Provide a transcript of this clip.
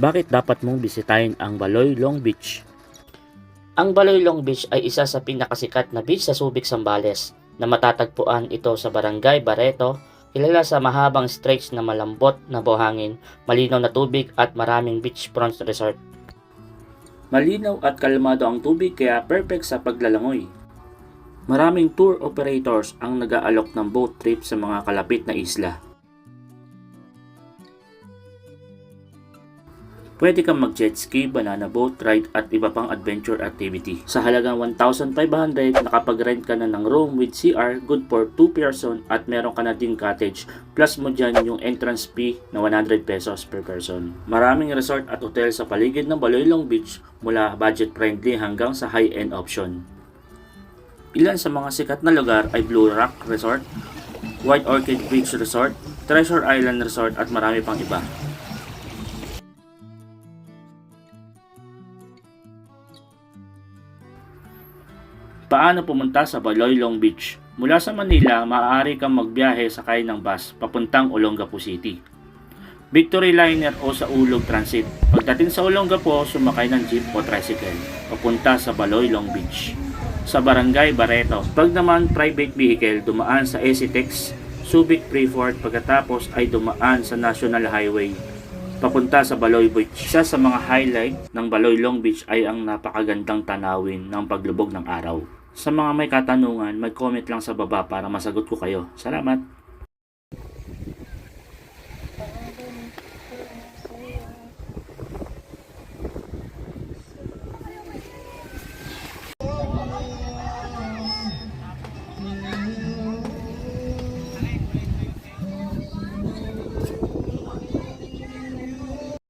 Bakit dapat mong bisitahin ang Baloy Long Beach? Ang Baloy Long Beach ay isa sa pinakasikat na beach sa Subic, Zambales na matatagpuan ito sa Barangay Barreto, kilala sa mahabang stretch na malambot na buhangin, malinaw na tubig at maraming beachfront resort. Malinaw at kalmado ang tubig kaya perfect sa paglalangoy. Maraming tour operators ang nag-aalok ng boat trip sa mga kalapit na isla. Pwede kang mag-jet ski, banana boat ride at iba pang adventure activity. Sa halagang 1,500, nakapag-rent ka na ng room with CR, good for 2 person at meron ka na din cottage. Plus mo dyan yung entrance fee na 100 pesos per person. Maraming resort at hotel sa paligid ng Baloy Long Beach mula budget friendly hanggang sa high-end option. Ilan sa mga sikat na lugar ay Blue Rock Resort, White Orchid Beach Resort, Treasure Island Resort at marami pang iba. Paano pumunta sa Baloy Long Beach? Mula sa Manila, maaari kang magbiyahe sakay ng bus papuntang Olongapo City, Victory Liner o sa Ulog Transit. Pagdating sa Olongapo, sumakay ng jeep o tricycle papunta sa Baloy Long Beach. Sa Barangay Barreto, pag naman private vehicle, dumaan sa Esitex, Subic Freeport, pagkatapos ay dumaan sa National Highway papunta sa Baloy Beach. Isa sa mga highlight ng Baloy Long Beach ay ang napakagandang tanawin ng paglubog ng araw. Sa mga may katanungan, mag-comment lang sa baba para masagot ko kayo. Salamat!